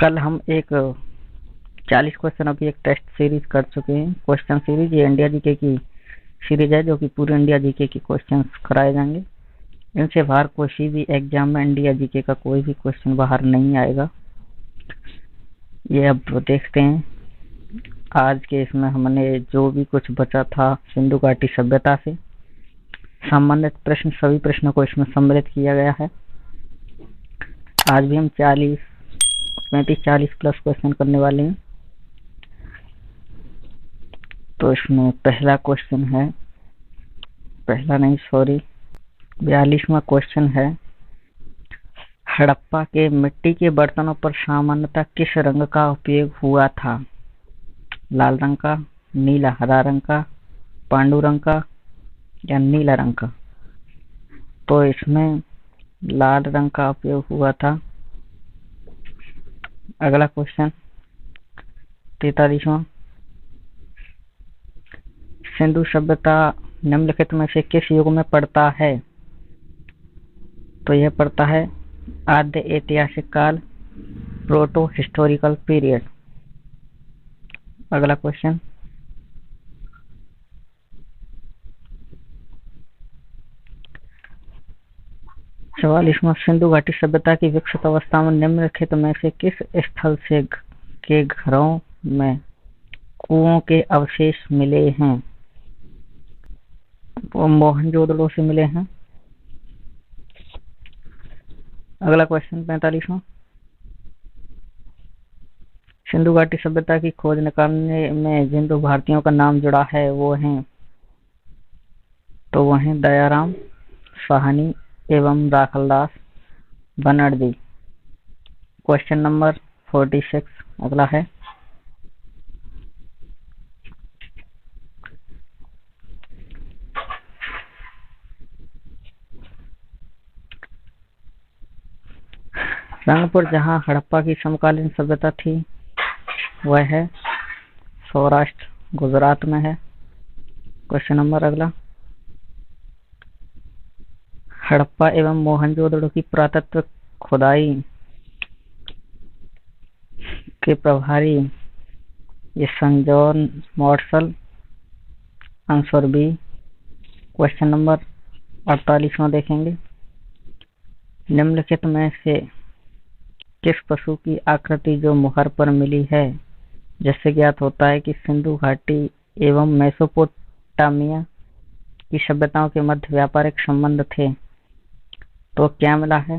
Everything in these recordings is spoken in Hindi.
कल हम एक 40 क्वेश्चनों की एक टेस्ट सीरीज कर चुके हैं। क्वेश्चन सीरीज ये इंडिया जीके की सीरीज है जो कि पूरे इंडिया जीके के क्वेश्चंस कराए जाएंगे। इनसे बाहर किसी भी एग्जाम में इंडिया जीके का कोई भी क्वेश्चन बाहर नहीं आएगा। ये अब देखते हैं। आज के इसमें हमने जो भी कुछ बचा था सिंधु घाटी सभ्यता से संबंधित प्रश्न, सभी प्रश्नों को इसमें सम्मिलित किया गया है। आज भी हम 35-40 प्लस क्वेश्चन करने वाले हैं। तो इसमें पहला क्वेश्चन है, 42वां क्वेश्चन है, हड़प्पा के मिट्टी के बर्तनों पर सामान्यतः किस रंग का उपयोग हुआ था? लाल रंग का, नीला हरा रंग का, पांडु रंग का या नीला रंग का? तो इसमें लाल रंग का उपयोग हुआ था। अगला क्वेश्चन 43वां, सिंधु सभ्यता निम्नलिखित में से किस युग में पड़ता है? तो यह पड़ता है आद्य ऐतिहासिक काल, प्रोटो हिस्टोरिकल पीरियड। अगला क्वेश्चन 44वां, सिंधु घाटी सभ्यता की विकसित अवस्था में निम्नलिखित में से किस स्थल से के घरों में कुओं के अवशेष मिले हैं? वो मोहनजोदड़ो से मिले हैं। अगला क्वेश्चन 45वां, सिंधु घाटी सभ्यता की खोज निकालने में जिन दो भारतीयों का नाम जुड़ा है वो हैं, तो वो हैं दयाराम साहनी एवं राखलदास बनर्जी। क्वेश्चन नंबर 46 अगला है, रंगपुर जहां हड़प्पा की समकालीन सभ्यता थी वह है सौराष्ट्र गुजरात में है। क्वेश्चन नंबर अगला, हड़प्पा एवं मोहनजोदड़ो की पुरातत्व खुदाई के प्रभारी ये सन John Marshall, answer B. Question number 48वां देखेंगे, निम्नलिखित में से किस पशु की आकृति जो मुहर पर मिली है जिससे ज्ञात होता है कि सिंधु घाटी एवं मेसोपोटामिया की सभ्यताओं के मध्य व्यापारिक संबंध थे? तो क्या मिला है?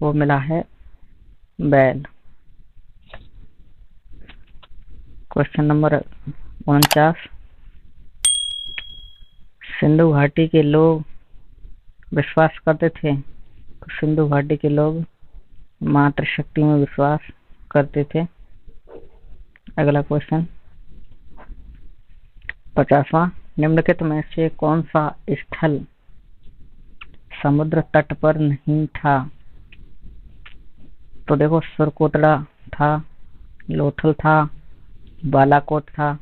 वो मिला है बैल। क्वेश्चन नंबर 49, सिंधु घाटी के लोग विश्वास करते थे, तो सिंधु घाटी के लोग मातृशक्ति में विश्वास करते थे। अगला क्वेश्चन 50वां, निम्नलिखित में से कौन सा स्थल समुद्र तट पर नहीं था? तो देखो, सुरकोटड़ा था, लोथल था, बालाकोट था,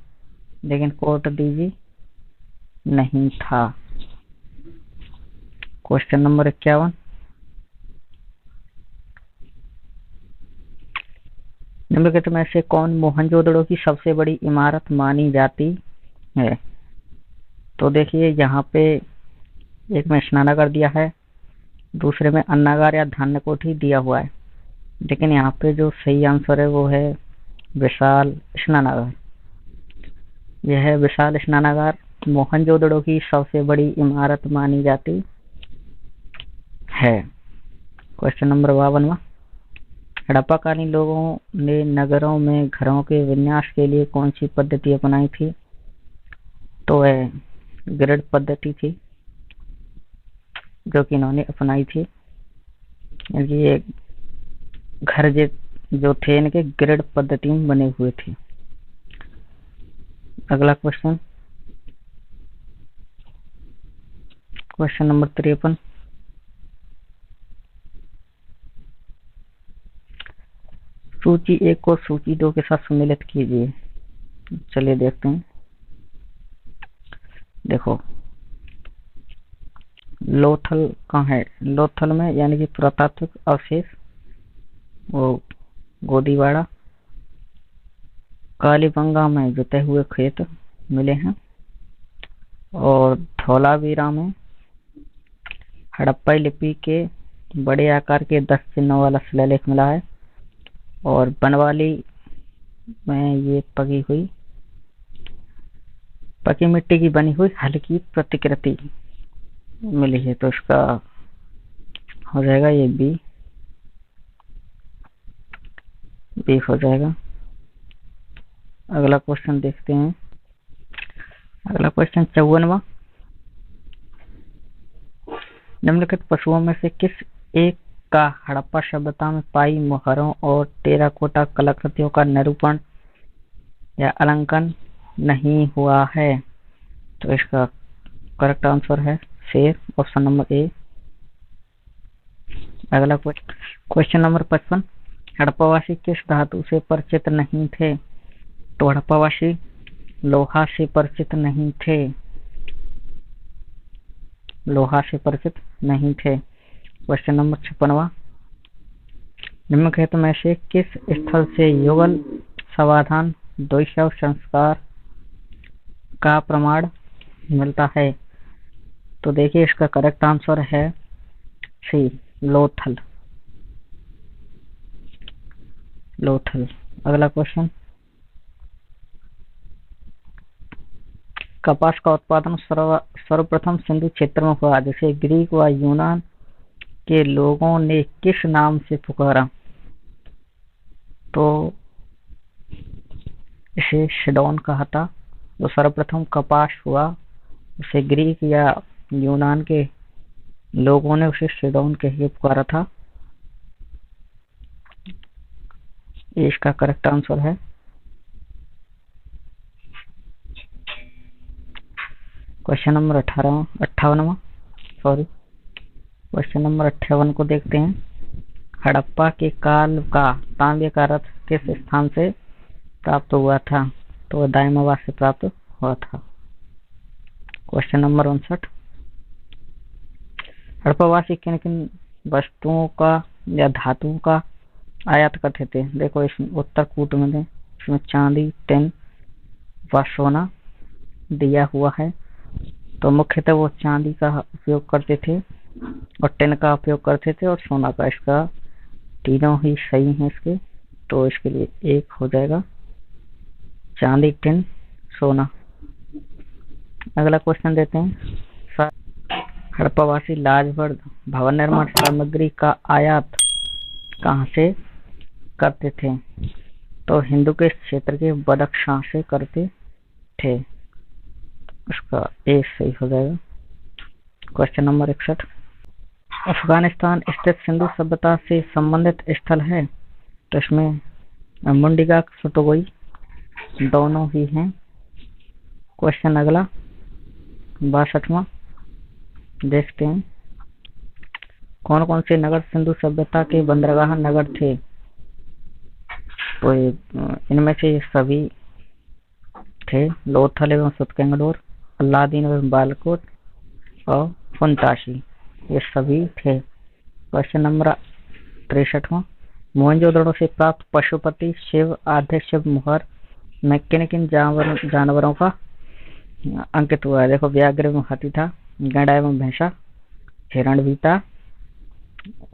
लेकिन कोट दीजी नहीं था। क्वेश्चन नंबर 51, निम्नलिखित में से कौन मोहनजोदड़ो की सबसे बड़ी इमारत मानी जाती है? तो देखिए, यहाँ पे एक में स्नानागार दिया है, दूसरे में अन्नागार या धान्य कोठी दिया हुआ है, लेकिन यहाँ पे जो सही आंसर है वो है विशाल स्नानागार। यह है विशाल स्नानागार मोहनजोदड़ो की सबसे बड़ी इमारत मानी जाती है। क्वेश्चन नंबर 52वां, हड़प्पाकालीन लोगों ने नगरों में घरों के विन्यास के लिए कौन सी पद्धति अपनाई थी? तो वह ग्रिड पद्धति थी जो कि इन्होंने अपनाई थी। ये घर जो थे इनके ग्रिड पद्धति में बने हुए थे। अगला क्वेश्चन नंबर 53, सूची 1 को सूची 2 के साथ सम्मिलित कीजिए। चलिए देखते हैं। देखो, लोथल कहाँ है? लोथल में यानी कि पुरातात्विक अवशेष वो गोदीवाड़ा, कालीबंगा में जुते हुए खेत मिले हैं, और धौलावीरा में हड़प्पा लिपि के बड़े आकार के 10 चिन्हों वाला शिलालेख मिला है, और बनवाली में ये पकी मिट्टी की बनी हुई हल्की प्रतिकृति मिली है। तो इसका हो जाएगा ये बी हो जाएगा। अगला क्वेश्चन देखते हैं। अगला क्वेश्चन 54वां, निम्नलिखित पशुओं में से किस एक का हड़प्पा सभ्यता में पाई मोहरों और टेराकोटा कलाकृतियों का निरूपण या अलंकन नहीं हुआ है? तो इसका करेक्ट आंसर है शेर, ऑप्शन नंबर ए। अगला क्वेश्चन नंबर 55, हड़प्पावासी किस धातु से परिचित नहीं थे? तो हड़प्पावासी लोहा से परिचित नहीं थे, लोहा से परिचित नहीं थे। क्वेश्चन नंबर 56वां, निम्नलिखित में से किस स्थल से युगल समाधान द्वैशव संस्कार का प्रमाण मिलता है? तो देखिए इसका करेक्ट आंसर है सी, लोथल। अगला क्वेश्चन, कपास का उत्पादन सर्वप्रथम सिंधु क्षेत्र में हुआ, जिसे ग्रीक व यूनान के लोगों ने किस नाम से पुकारा? तो इसे सिडोन कहा था। जो सर्वप्रथम कपास हुआ उसे ग्रीक या यूनान के लोगों ने उसे सिडोन कह के पुकारा था। इसका करेक्ट आंसर है। क्वेश्चन नंबर 58वां क्वेश्चन नंबर 58 को देखते हैं। हड़प्पा के काल का तांबे का रथ किस स्थान से प्राप्त हुआ था? तो दाइमाबाद से प्राप्त हुआ था। क्वेश्चन नंबर 59, हड़प्पावासी किन किन वस्तुओं का या धातुओं का आयात करते थे? देखो इसमें उत्तर कूट में दे, इसमें चांदी, टिन व सोना दिया हुआ है। तो मुख्यतः वो चांदी का उपयोग करते थे और टिन का उपयोग करते थे और सोना का। इसका तीनों ही सही है इसके, तो इसके लिए 1 हो जाएगा, चांदी, टिन, सोना। अगला क्वेश्चन देते हैं। हड़प्पावासी लाजवर्द भवन निर्माण सामग्री का आयात कहाँ से करते थे? तो हिंदू के क्षेत्र के बदख्शां से करते थे। इसका ए सही हो जाएगा। क्वेश्चन नंबर 61, अफगानिस्तान स्थित सिंधु सभ्यता से संबंधित स्थल है? तो इसमें मुंडिगा, सुटोगोई दोनों ही हैं। क्वेश्चन अगला 62वां देखते हैं। कौन कौन से नगर सिंधु सभ्यता के बंदरगाह नगर थे? तो इनमें से सभी थे, लोथल एवं सुतकेंगडोर, अल्लादीन एवं बालकोट और फुनताशी, ये सभी थे। क्वेश्चन नंबर 63वां, मोहनजोदड़ो से प्राप्त पशुपति शिव आद्य शिव मुहर में किन किन जानवरों का अंकित हुआ है? देखो व्याघ्र एवं हाथी था, गैंडा एवं भैंसा, हिरण भी था।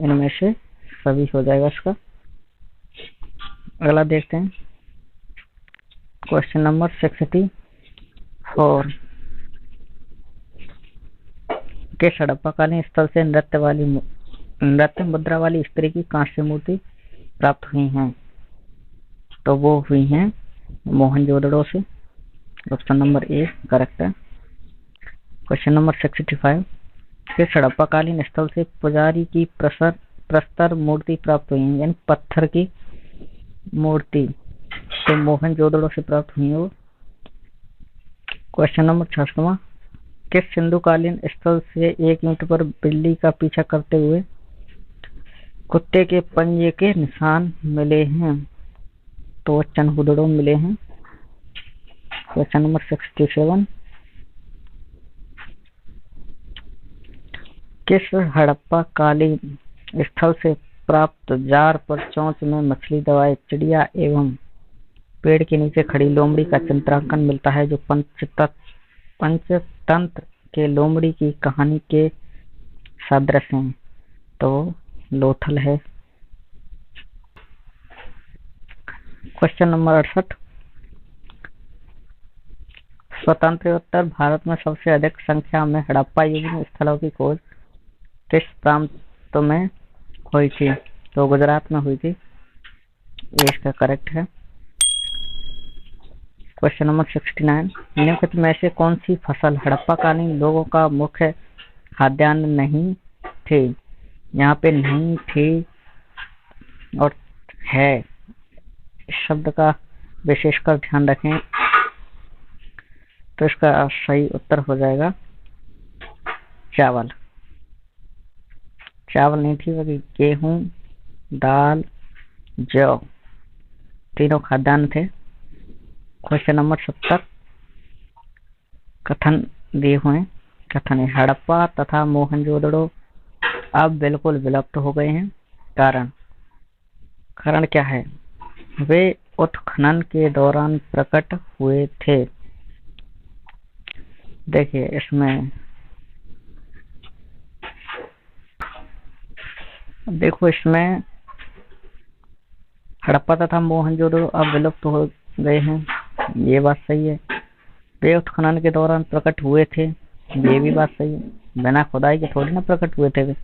इनमें से सभी हो जाएगा इसका। अगला देखते हैं। क्वेश्चन नंबर 64, के हड़प्पाकालीन स्थल से नृत्य मुद्रा वाली स्त्री की कांस्य मूर्ति प्राप्त हुई हैं? तो वो हुई हैं मोहनजोदड़ो से। ऑप्शन नंबर ए करेक्ट है। क्वेश्चन नंबर 65, किस हड़प्पाकालीन स्थल से पुजारी की प्रस्तर मूर्ति प्राप्त हुई है, यानी पत्थर की मूर्ति? तो मोहनजोदड़ो से प्राप्त हुई है वो। क्वेश्चन नंबर 66वां, किस सिंधुकालीन स्थल से एक ईंट पर बिल्ली का पीछा करते हुए कुत्ते के पंजे के निशान मिले हैं? तो चनहुदड़ो मिले हैं। क्वेश्चन नंबर 67, किस हड़प्पा कालीन स्थल से प्राप्त जार पर चोंच में मछली दबाए चिड़िया एवं पेड़ के नीचे खड़ी लोमड़ी का चित्रांकन मिलता है जो पंचतंत्र के लोमड़ी की कहानी के सदृश हैं। तो लोथल है। क्वेश्चन नंबर 68, स्वतंत्रोत्तर भारत में सबसे अधिक संख्या में हड़प्पा युगीन स्थलों की खोज किस प्रांत में हुई थी? तो गुजरात में हुई थी। ये इसका करेक्ट है। क्वेश्चन नंबर 69, निम्नलिखित में से कौन सी फसल हड़प्पा कालीन लोगों का मुख्य खाद्यान्न नहीं थी? यहाँ पे नहीं थी और है इस शब्द का विशेषकर ध्यान रखें। तो इसका सही उत्तर हो जाएगा चावल। चावल नहीं थी बल्कि गेहूं, दाल, जौ तीनों खाद्यान्न थे। क्वेश्चन नंबर 70, कथन दिए हुए हैं। कथन है हड़प्पा तथा मोहनजोदड़ो अब बिल्कुल विलुप्त हो गए हैं। कारण क्या है? वे उत्खनन के दौरान प्रकट हुए थे। देखिए इसमें हड़प्पा तथा मोहनजोदड़ो अब विलुप्त हो गए हैं, ये बात सही है। वे उत्खनन के दौरान प्रकट हुए थे, ये भी बात सही है। बिना खुदाई के थोड़ी ना प्रकट हुए थे, वे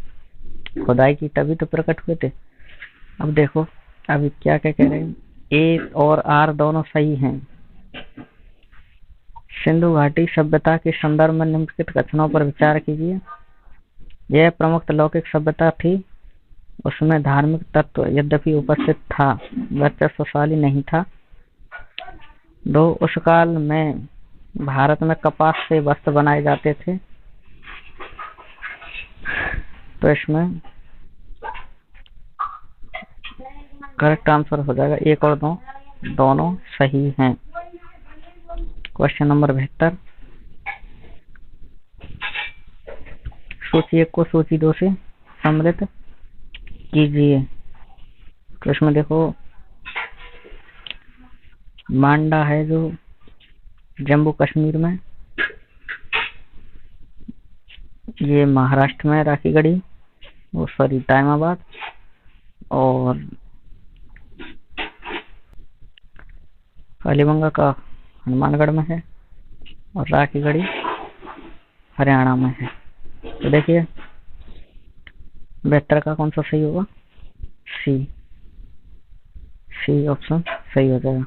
खुदाई की तभी तो प्रकट हुए थे। अब देखो अभी क्या क्या कह रहे हैं। ए और आर दोनों सही हैं। सिंधु घाटी सभ्यता के संदर्भ में निम्नलिखित कथनों पर विचार कीजिए। यह प्रमुख लौकिक सभ्यता थी, उसमें धार्मिक तत्व यद्यपि उपस्थित था, वर्चस्वशाली नहीं था। 2, उस काल में भारत में कपास से वस्त्र बनाए जाते थे। तो इसमें करेक्ट आंसर हो जाएगा 1 और 2 दोनों सही हैं। क्वेश्चन नंबर 72, सूची 1 को सूची 2 से सम्मिलित कीजिए। तो इसमें देखो मांडा है जो जम्मू कश्मीर में, ये महाराष्ट्र में राखीगढ़ी दायमाबाद, और कालीबंगा का हनुमानगढ़ में है, और राखीगढ़ी हरियाणा में है। तो देखिए 72 का कौन सा सही होगा? सी ऑप्शन सही हो जाएगा।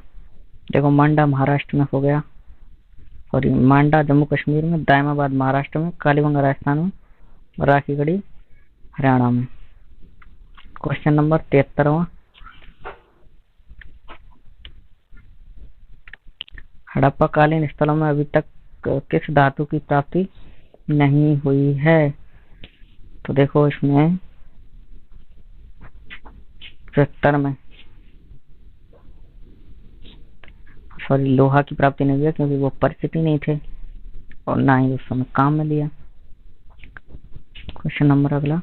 देखो मांडा महाराष्ट्र में हो गया, और मांडा जम्मू कश्मीर में, दायमाबाद महाराष्ट्र में, कालीबंगा राजस्थान में, और राखीगढ़ी हरियाणा में। क्वेश्चन नंबर 73वां, हड़प्पा कालीन स्थलों में अभी तक किस धातु की प्राप्ति नहीं हुई है? तो देखो इसमें 73 में लोहा की प्राप्ति नहीं हुई क्योंकि वो परिचित ही नहीं थे और ना ही उस समय काम में लिया। क्वेश्चन नंबर अगला,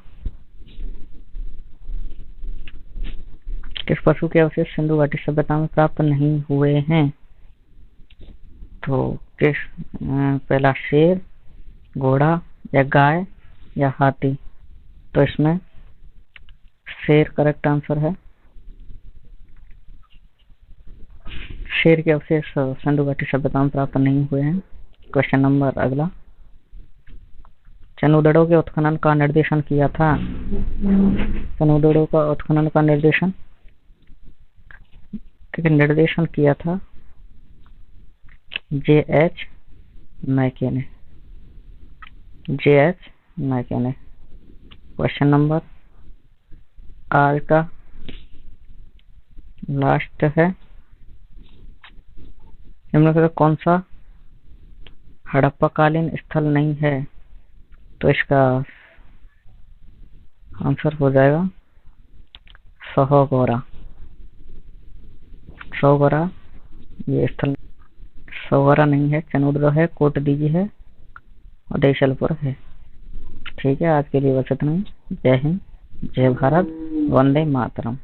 किस पशु के अवशेष सिंधु घाटी सभ्यता में प्राप्त नहीं हुए हैं? तो किस पहला शेर, घोड़ा या गाय या हाथी? तो इसमें शेर करेक्ट आंसर है। शेर के अवशेष सिंधु घाटी सभ्यता में प्राप्त नहीं हुए हैं। क्वेश्चन नंबर अगला, चनूदड़ों के उत्खनन का निर्देशन किया था। चनूदड़ों का उत्खनन का निर्देशन किया था J.H. मैकेने। क्वेश्चन नंबर आज का लास्ट है, निम्नलिखित कौन सा हड़प्पा कालीन स्थल नहीं है? तो इसका आंसर हो जाएगा सहोगोरा। ये स्थल सहोगोरा नहीं है, चनूदड़ो है, कोटडीजी है और देशलपुर है। ठीक है, आज के लिए बस इतना ही। जय हिंद, जय भारत। वंदे मातरम।